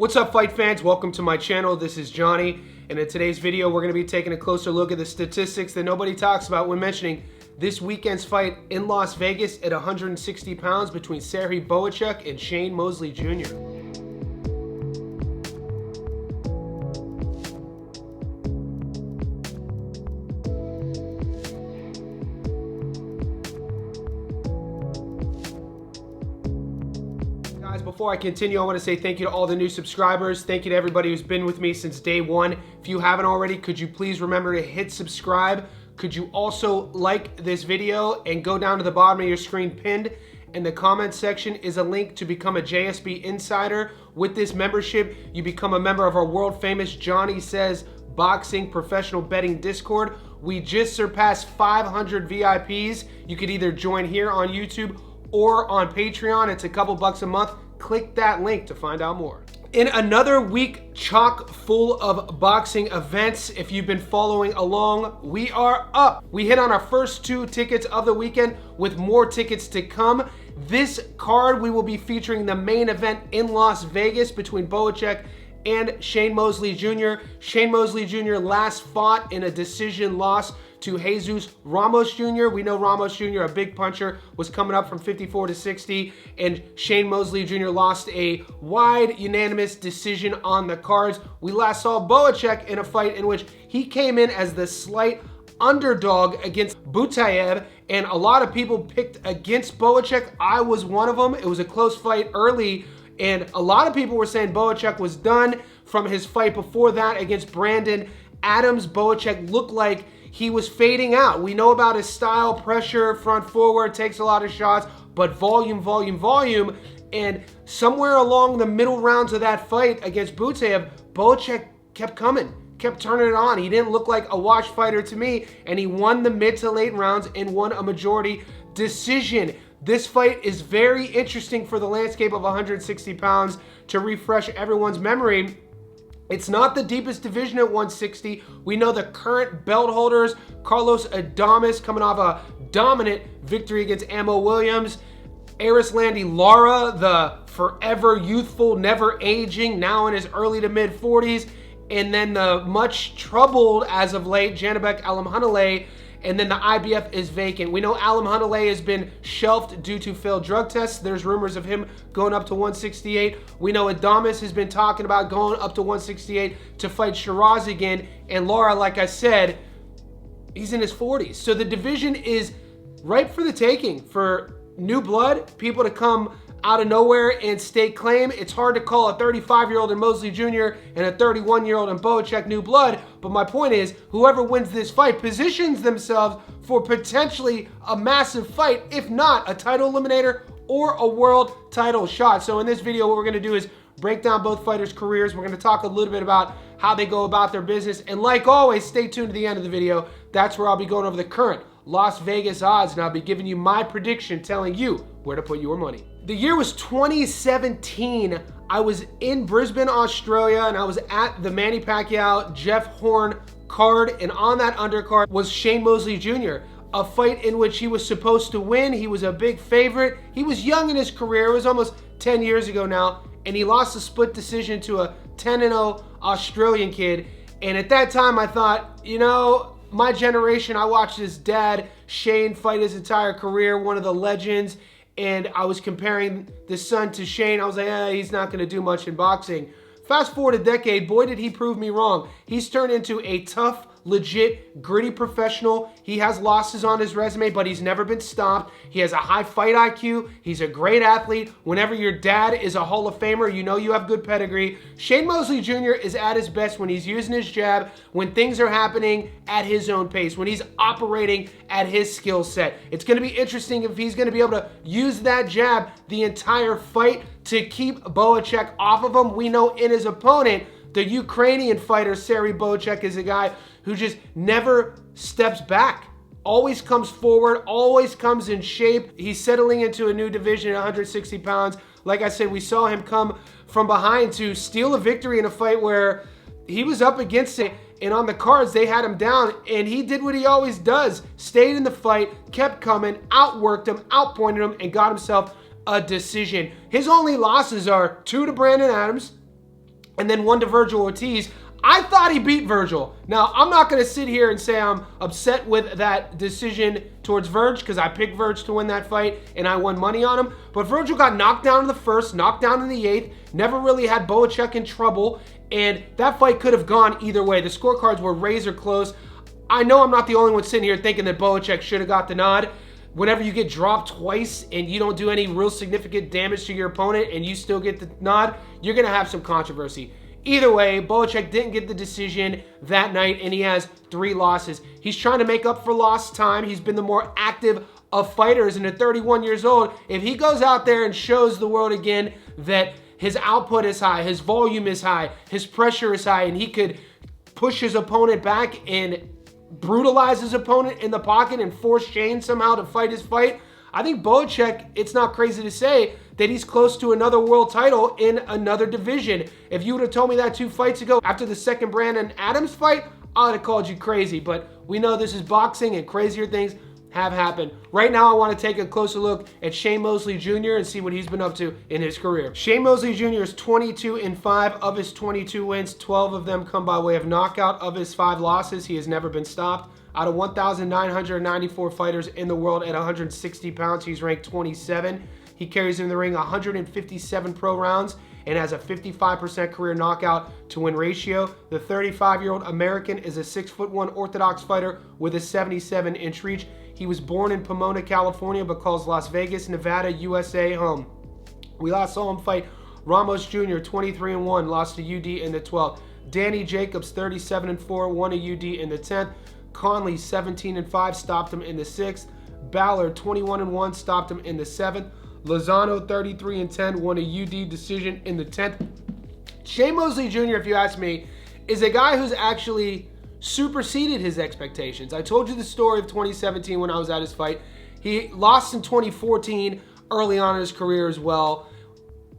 What's up, fight fans? Welcome to my channel. This is Johnny, and in today's video we're going to be taking a closer look at the statistics that nobody talks about when mentioning this weekend's fight in Las Vegas at 160 pounds between Serhii Bohachuk and Shane Mosley Jr. Before I continue, I want to say thank you to all the new subscribers. Thank you to everybody who's been with me since day one. If you haven't already, could you please remember to hit subscribe? Could you also like this video and go down to the bottom of your screen pinned in the comment section is a link to become a JSB Insider. With this membership, you become a member of our world famous Johnny Says Boxing Professional Betting Discord. We just surpassed 500 VIPs. You could either join here on YouTube or on Patreon. It's a couple bucks a month. Click that link to find out more. In another week chock full of boxing events, if you've been following along, we are up. We hit on our first 2 tickets of the weekend with more tickets to come. This card, we will be featuring the main event in Las Vegas between Bohachuk and Shane Mosley Jr. Shane Mosley Jr. last fought in a decision loss to Jesus Ramos Jr. We know Ramos Jr., a big puncher, was coming up from 54 to 60, and Shane Mosley Jr. lost a wide unanimous decision on the cards. We last saw Bohachuk in a fight in which he came in as the slight underdog against Butayev, and a lot of people picked against Bohachuk. I was one of them. It was a close fight early, and a lot of people were saying Bohachuk was done from his fight before that against Brandon Adams. Bohachuk looked like he was fading out. We know about his style, pressure, front forward, takes a lot of shots, but volume. And somewhere along the middle rounds of that fight against Butayev, Bohachuk kept coming, kept turning it on. He didn't look like a wash fighter to me, and he won the mid to late rounds and won a majority decision. This fight is very interesting for the landscape of 160 pounds. To refresh everyone's memory, it's not the deepest division at 160. We know the current belt holders, Carlos Adames, coming off a dominant victory against Amo Williams. Erislandy Lara, the forever youthful, never aging, now in his early to mid 40s. And then the much troubled, as of late, Janibek Alimhanaleh. And then the IBF is vacant. We know Alimhanaleh has been shelved due to failed drug tests. There's rumors of him going up to 168. We know Adames has been talking about going up to 168 to fight Shiraz again. And Lara, like I said, he's in his 40s. So the division is ripe for the taking for new blood, people to come out of nowhere and stake claim. It's hard to call a 35-year-old in Mosley Jr. and a 31-year-old in Bohachuk new blood, but my point is, whoever wins this fight positions themselves for potentially a massive fight, if not a title eliminator or a world title shot. So in this video, what we're gonna do is break down both fighters' careers. We're gonna talk a little bit about how they go about their business, and like always, stay tuned to the end of the video. That's where I'll be going over the current Las Vegas odds, and I'll be giving you my prediction, telling you where to put your money. The year was 2017. I was in Brisbane, Australia, and I was at the Manny Pacquiao Jeff Horn card, and on that undercard was Shane Mosley Jr., a fight in which he was supposed to win. He was a big favorite. He was young in his career. It was almost 10 years ago now, and he lost a split decision to a 10-0 Australian kid. And at that time, I thought, you know, my generation, I watched his dad, Shane, fight his entire career, one of the legends, and I was comparing the son to Shane. I was like, he's not going to do much in boxing. Fast forward a decade, boy, did he prove me wrong. He's turned into a tough, legit, gritty professional. He has losses on his resume, but he's never been stopped. He has a high fight IQ. He's a great athlete. Whenever your dad is a Hall of Famer, you know you have good pedigree. Shane Mosley Jr. is at his best when he's using his jab, when things are happening at his own pace, when he's operating at his skill set. It's going to be interesting if he's going to be able to use that jab the entire fight to keep Bohachuk off of him. We know in his opponent, the Ukrainian fighter, Serhii Bohachuk, is a guy who just never steps back. Always comes forward, always comes in shape. He's settling into a new division at 160 pounds. Like I said, we saw him come from behind to steal a victory in a fight where he was up against it, and on the cards, they had him down, and he did what he always does. Stayed in the fight, kept coming, outworked him, outpointed him, and got himself a decision. His only losses are 2 to Brandon Adams, and then one to Vergil Ortiz. I thought he beat Vergil. Now, I'm not going to sit here and say I'm upset with that decision towards Verge because I picked Verge to win that fight and I won money on him. But Vergil got knocked down in the first, knocked down in the 8th, never really had Bohachuk in trouble, and that fight could have gone either way. The scorecards were razor close. I know I'm not the only one sitting here thinking that Bohachuk should have got the nod. Whenever you get dropped twice and you don't do any real significant damage to your opponent and you still get the nod, you're going to have some controversy. Either way, Bohachuk didn't get the decision that night, and he has 3 losses. He's trying to make up for lost time. He's been the more active of fighters, and at 31 years old, if he goes out there and shows the world again that his output is high, his volume is high, his pressure is high, and he could push his opponent back and brutalize his opponent in the pocket and force Shane somehow to fight his fight, I think Bohachuk, it's not crazy to say that he's close to another world title in another division. If you would have told me that 2 fights ago after the second Brandon Adams fight, I would have called you crazy. But we know this is boxing and crazier things have happened. Right now, I want to take a closer look at Shane Mosley Jr. and see what he's been up to in his career. Shane Mosley Jr. is 22-5. Of his 22 wins, 12 of them come by way of knockout. Of his 5 losses, he has never been stopped. Out of 1,994 fighters in the world at 160 pounds, he's ranked 27. He carries in the ring 157 pro rounds and has a 55% career knockout to win ratio. The 35-year-old American is a 6'1" orthodox fighter with a 77-inch reach. He was born in Pomona, California, but calls Las Vegas, Nevada, USA home. We last saw him fight Ramos Jr., 23-1, lost to UD in the 12th. Danny Jacobs, 37-4, won a UD in the 10th. Conley, 17-5, stopped him in the 6th. Ballard, 21-1, stopped him in the 7th. Lozano, 33-10, won a UD decision in the 10th. Shane Mosley Jr., if you ask me, is a guy who's actually superseded his expectations. I told you the story of 2017 when I was at his fight. He lost in 2014 early on in his career as well.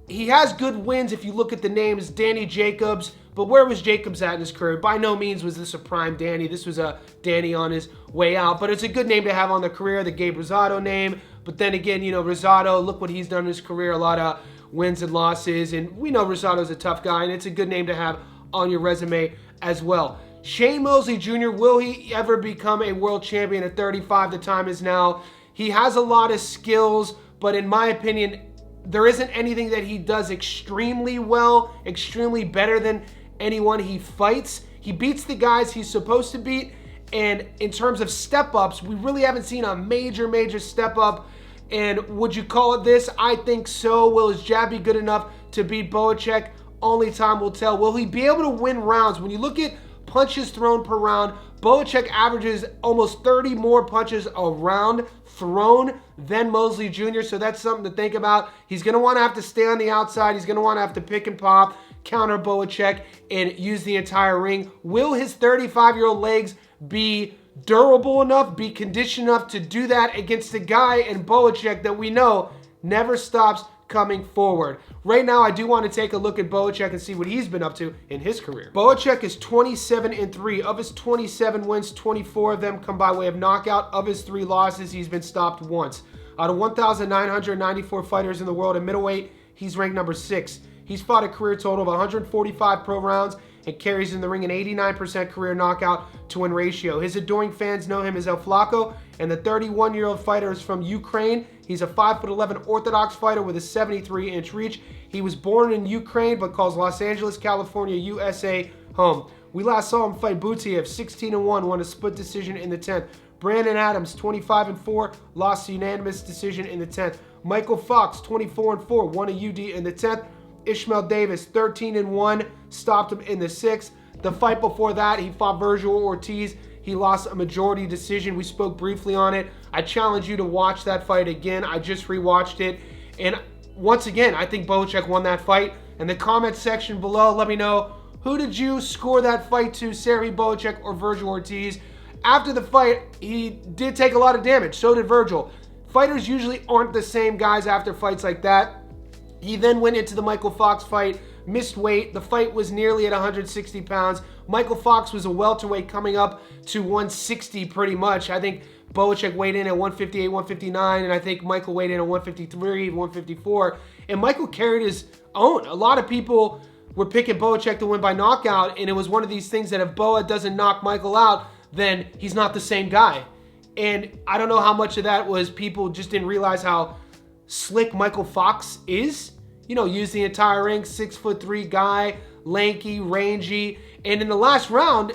He has good wins if you look at the names. Danny Jacobs, but where was Jacobs at in his career? By no means was this a prime Danny. This was a Danny on his way out, but it's a good name to have on the career, the Gabe Rosado name. But then again, you know, Rosado, look what he's done in his career, a lot of wins and losses, and we know Rosado's a tough guy, and it's a good name to have on your resume as well. Shane Mosley Jr., will he ever become a world champion at 35? The time is now. He has a lot of skills, but in my opinion, there isn't anything that he does extremely well, extremely better than anyone he fights. He beats the guys he's supposed to beat, and in terms of step-ups, we really haven't seen a major step-up. And would you call it this? I think so. Will his jab be good enough to beat Bohachuk? Only time will tell. Will he be able to win rounds? When you look at punches thrown per round, Bohachuk averages almost 30 more punches a round thrown than Mosley Jr., so that's something to think about. He's going to want to have to stay on the outside. He's going to want to have to pick and pop, counter Bohachuk, and use the entire ring. Will his 35-year-old legs be durable enough, be conditioned enough to do that against a guy in Bohachuk that we know never stops coming forward? Right now, I do want to take a look at Bohachuk and see what he's been up to in his career. Bohachuk is 27-3. Of his 27 wins, 24 of them come by way of knockout. Of his 3 losses, he's been stopped once. Out of 1,994 fighters in the world at middleweight, he's ranked number 6. He's fought a career total of 145 pro rounds and carries in the ring an 89% career knockout to win ratio. His adoring fans know him as El Flaco, and the 31-year-old fighter is from Ukraine. He's a 5'11" orthodox fighter with a 73-inch reach. He was born in Ukraine but calls Los Angeles, California, USA home. We last saw him fight Butiev, 16-1, won a split decision in the 10th. Brandon Adams, 25-4, lost a unanimous decision in the 10th. Michael Fox, 24-4, won a UD in the 10th. Ishmael Davis, 13-1, stopped him in the 6th. The fight before that, he fought Vergil Ortiz. He lost a majority decision. We spoke briefly on it. I challenge you to watch that fight again. I just rewatched it. And once again, I think Bohachuk won that fight. In the comment section below, let me know, who did you score that fight to, Serhii Bohachuk or Vergil Ortiz? After the fight, he did take a lot of damage. So did Vergil. Fighters usually aren't the same guys after fights like that. He then went into the Michael Fox fight, missed weight. The fight was nearly at 160 pounds. Michael Fox was a welterweight coming up to 160 pretty much. I think Bohachuk weighed in at 158, 159, and I think Michael weighed in at 153, 154. And Michael carried his own. A lot of people were picking Bohachuk to win by knockout, and it was one of these things that if Boa doesn't knock Michael out, then he's not the same guy. And I don't know how much of that was people just didn't realize how slick Michael Fox is. You know, use the entire ring, 6'3" guy, lanky, rangy. And in the last round,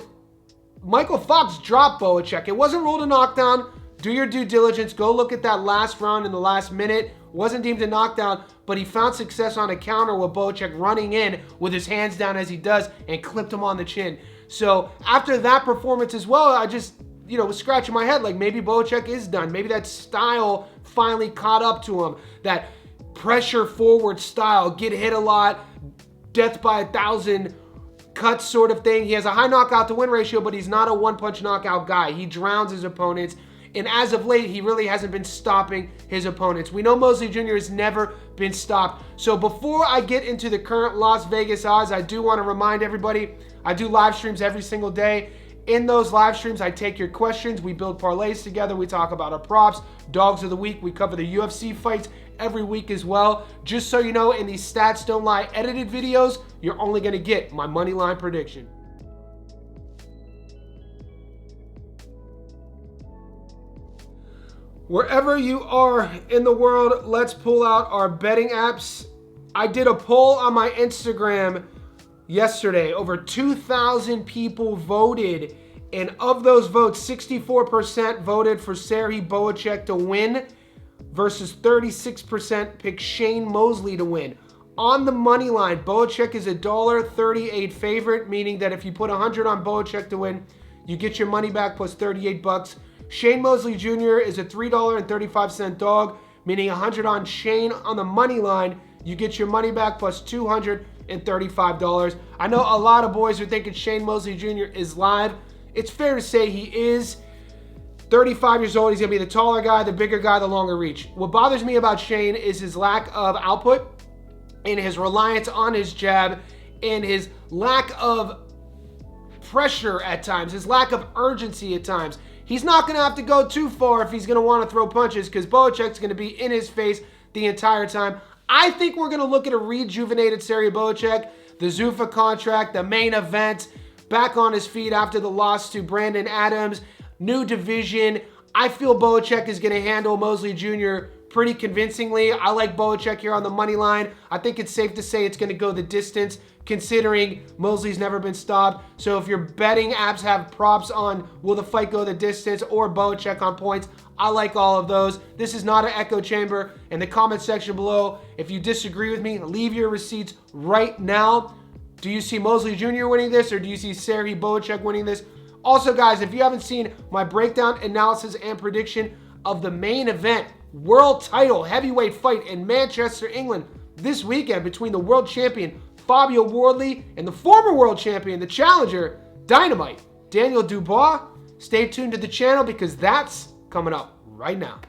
Michael Fox dropped Bohachuk. It wasn't ruled a knockdown. Do your due diligence. Go look at that last round in the last minute. Wasn't deemed a knockdown, but he found success on a counter with Bohachuk running in with his hands down as he does and clipped him on the chin. So after that performance as well, I just, was scratching my head like maybe Bohachuk is done. Maybe that style finally caught up to him. That pressure forward style, get hit a lot, death by 1,000 cuts sort of thing. He has a high knockout to win ratio, but he's not a one-punch knockout guy. He drowns his opponents. And as of late, he really hasn't been stopping his opponents. We know Mosley Jr. has never been stopped. So before I get into the current Las Vegas odds, I do want to remind everybody, I do live streams every single day. In those live streams, I take your questions. We build parlays together. We talk about our props, dogs of the week. We cover the UFC fights every week as well. Just so you know, in these Stats Don't Lie edited videos, you're only going to get my money line prediction. Wherever you are in the world, let's pull out our betting apps. I did a poll on my Instagram yesterday. Over 2,000 people voted, and of those votes, 64% voted for Serhii Bohachuk to win versus 36% picked Shane Mosley to win. On the money line, Bohachuk is a $1.38 favorite, meaning that if you put 100 on Bohachuk to win, you get your money back plus 38 bucks. Shane Mosley Jr. is a $3.35 dog, meaning 100 on Shane on the money line, you get your money back plus $235. I know a lot of boys are thinking Shane Mosley Jr. is live. It's fair to say he is. 35 years old, he's going to be the taller guy, the bigger guy, the longer reach. What bothers me about Shane is his lack of output and his reliance on his jab and his lack of pressure at times, his lack of urgency at times. He's not going to have to go too far if he's going to want to throw punches because Bohachuk's going to be in his face the entire time. I think we're going to look at a rejuvenated Serhii Bohachuk, the Zuffa contract, the main event, back on his feet after the loss to Brandon Adams, new division. I feel Bohachuk is going to handle Mosley Jr. pretty convincingly. I like Bohachuk here on the money line. I think it's safe to say it's going to go the distance considering Mosley's never been stopped. So if your betting apps have props on will the fight go the distance or Bohachuk on points, I like all of those. This is not an echo chamber. In the comment section below, if you disagree with me, leave your receipts right now. Do you see Mosley Jr. winning this or do you see Serhii Bohachuk winning this? Also, guys, if you haven't seen my breakdown, analysis, and prediction of the main event, world title heavyweight fight in Manchester, England this weekend between the world champion Fabio Wardley and the former world champion, the challenger, Dynamite, Daniel Dubois, stay tuned to the channel because that's coming up right now.